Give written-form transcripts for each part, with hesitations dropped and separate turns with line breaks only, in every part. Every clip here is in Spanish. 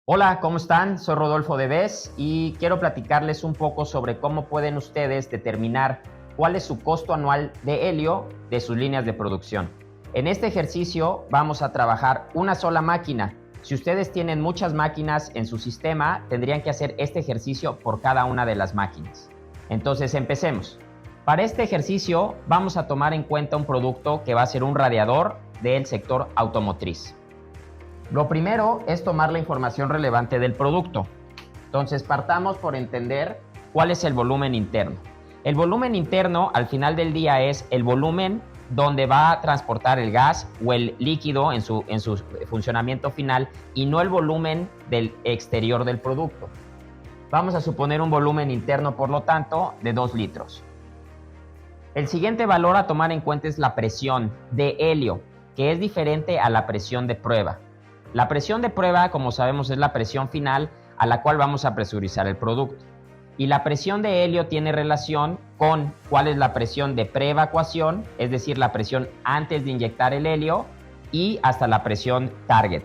Hola, ¿cómo están? Soy Rodolfo de Bes y quiero platicarles un poco sobre cómo pueden ustedes determinar cuál es su costo anual de helio de sus líneas de producción. En este ejercicio vamos a trabajar una sola máquina. Si ustedes tienen muchas máquinas en su sistema, tendrían que hacer este ejercicio por cada una de las máquinas. Entonces, empecemos. Para este ejercicio vamos a tomar en cuenta un producto que va a ser un radiador del sector automotriz. Lo primero es tomar la información relevante del producto. Entonces, partamos por entender cuál es el volumen interno. El volumen interno, al final del día, es el volumen donde va a transportar el gas o el líquido en su funcionamiento final y no el volumen del exterior del producto. Vamos a suponer un volumen interno, por lo tanto, de 2 litros. El siguiente valor a tomar en cuenta es la presión de helio, que es diferente a la presión de prueba. La presión de prueba, como sabemos, es la presión final a la cual vamos a presurizar el producto. Y la presión de helio tiene relación con cuál es la presión de preevacuación, es decir, la presión antes de inyectar el helio, y hasta la presión target.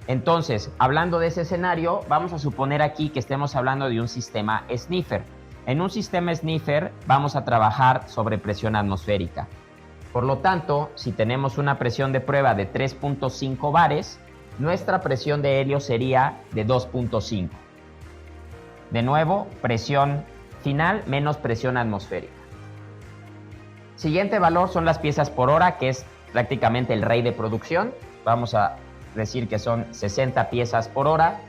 Entonces, hablando de ese escenario, vamos a suponer aquí que estemos hablando de un sistema sniffer. En un sistema sniffer vamos a trabajar sobre presión atmosférica. Por lo tanto, si tenemos una presión de prueba de 3.5 bares, nuestra presión de helio sería de 2.5. De nuevo, presión final menos presión atmosférica. Siguiente valor son las piezas por hora, que es prácticamente el rey de producción. Vamos a decir que son 60 piezas por hora.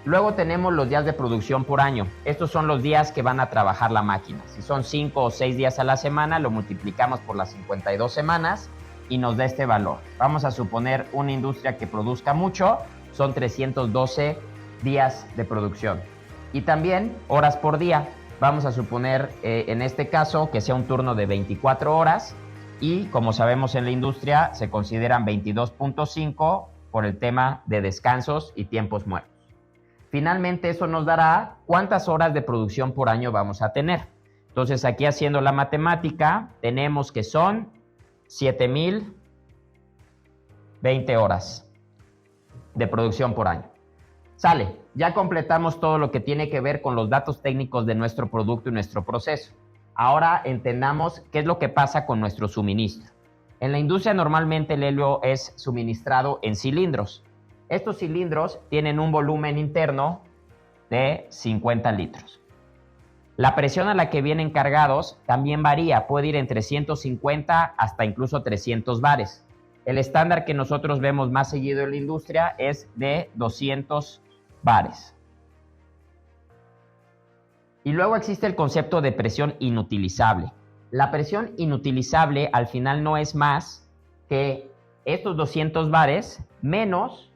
Luego tenemos los días de producción por año. Estos son los días que van a trabajar la máquina. Si son 5 o 6 días a la semana, lo multiplicamos por las 52 semanas y nos da este valor. Vamos a suponer una industria que produzca mucho, son 312 días de producción. Y también horas por día. Vamos a suponer en este caso que sea un turno de 24 horas y como sabemos en la industria se consideran 22.5 por el tema de descansos y tiempos muertos. Finalmente eso nos dará cuántas horas de producción por año vamos a tener. Entonces aquí haciendo la matemática tenemos que son 7,020 horas de producción por año. Sale, ya completamos todo lo que tiene que ver con los datos técnicos de nuestro producto y nuestro proceso. Ahora entendamos qué es lo que pasa con nuestro suministro. En la industria normalmente el helio es suministrado en cilindros. Estos cilindros tienen un volumen interno de 50 litros. La presión a la que vienen cargados también varía, puede ir entre 150 hasta incluso 300 bares. El estándar que nosotros vemos más seguido en la industria es de 200 bares. Y luego existe el concepto de presión inutilizable. La presión inutilizable al final no es más que estos 200 bares menos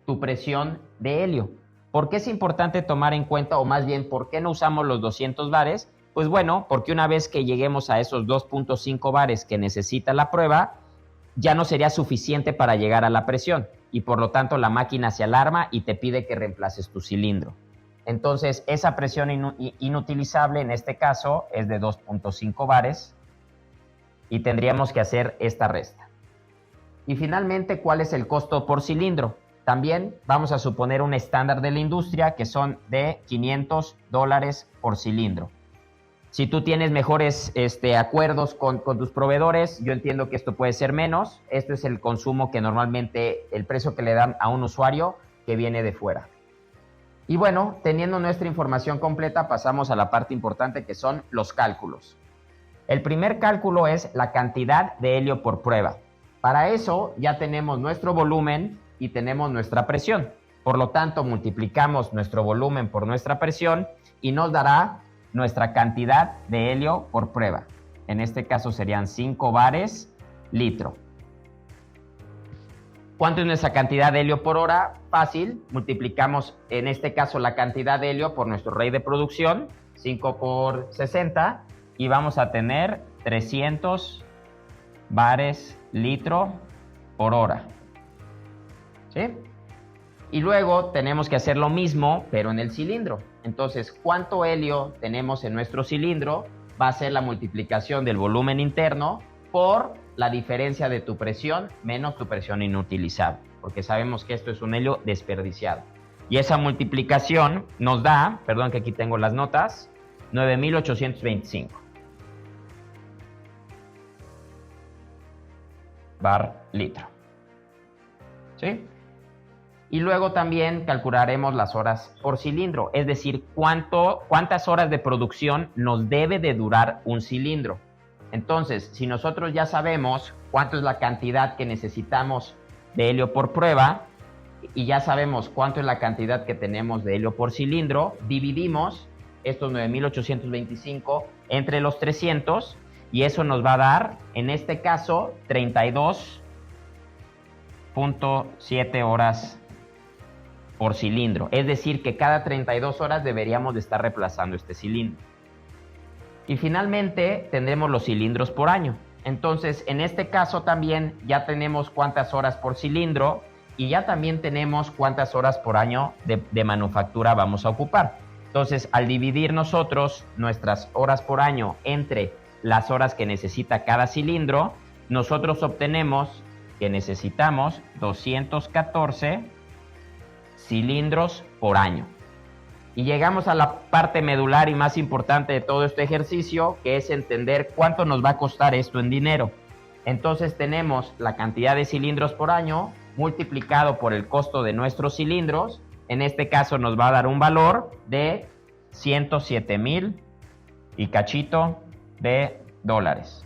tu presión de helio. ¿Por qué es importante tomar en cuenta, o más bien, por qué no usamos los 200 bares? Pues bueno, porque una vez que lleguemos a esos 2.5 bares que necesita la prueba, ya no sería suficiente para llegar a la presión y por lo tanto la máquina se alarma y te pide que reemplaces tu cilindro. Entonces, esa presión inutilizable en este caso es de 2.5 bares y tendríamos que hacer esta resta. Y finalmente, ¿cuál es el costo por cilindro? También vamos a suponer un estándar de la industria que son de $500 por cilindro. Si tú tienes mejores acuerdos con tus proveedores, yo entiendo que esto puede ser menos. Esto es el consumo que normalmente, el precio que le dan a un usuario que viene de fuera. Y bueno, teniendo nuestra información completa, pasamos a la parte importante que son los cálculos. El primer cálculo es la cantidad de helio por prueba. Para eso ya tenemos nuestro volumen y tenemos nuestra presión. Por lo tanto, multiplicamos nuestro volumen por nuestra presión y nos dará nuestra cantidad de helio por prueba. En este caso serían 5 bares litro. ¿Cuánto es nuestra cantidad de helio por hora? Fácil, multiplicamos en este caso la cantidad de helio por nuestro rey de producción, 5 por 60, y vamos a tener 300 bares litro por hora. ¿Sí? Y luego tenemos que hacer lo mismo, pero en el cilindro. Entonces, ¿cuánto helio tenemos en nuestro cilindro? Va a ser la multiplicación del volumen interno por la diferencia de tu presión menos tu presión inutilizable, porque sabemos que esto es un helio desperdiciado. Y esa multiplicación nos da, perdón que aquí tengo las notas, 9,825 bar litro. ¿Sí? Y luego también calcularemos las horas por cilindro, es decir, cuántas horas de producción nos debe de durar un cilindro. Entonces, si nosotros ya sabemos cuánto es la cantidad que necesitamos de helio por prueba y ya sabemos cuánto es la cantidad que tenemos de helio por cilindro, dividimos estos 9,825 entre los 300 y eso nos va a dar, en este caso, 32,7 horas por cilindro. Es decir, que cada 32 horas deberíamos de estar reemplazando este cilindro. Y finalmente tendremos los cilindros por año. Entonces, en este caso también ya tenemos cuántas horas por cilindro y ya también tenemos cuántas horas por año de manufactura vamos a ocupar. Entonces, al dividir nosotros nuestras horas por año entre las horas que necesita cada cilindro, nosotros obtenemos que necesitamos 214 cilindros por año. Y llegamos a la parte medular y más importante de todo este ejercicio, que es entender cuánto nos va a costar esto en dinero. Entonces tenemos la cantidad de cilindros por año multiplicado por el costo de nuestros cilindros. En este caso nos va a dar un valor de 107,000 y cachito de dólares.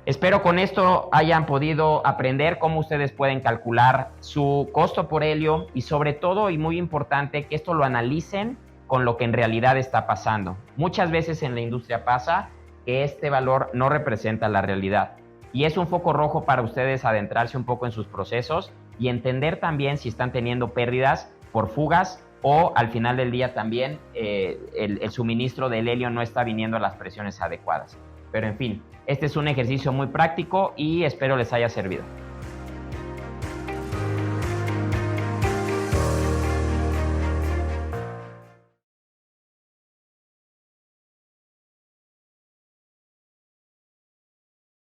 Espero con esto hayan podido aprender cómo ustedes pueden calcular su costo por helio y sobre todo, y muy importante, que esto lo analicen con lo que en realidad está pasando. Muchas veces en la industria pasa que este valor no representa la realidad y es un foco rojo para ustedes adentrarse un poco en sus procesos y entender también si están teniendo pérdidas por fugas o al final del día también el suministro del helio no está viniendo a las presiones adecuadas. Pero en fin, este es un ejercicio muy práctico y espero les haya servido.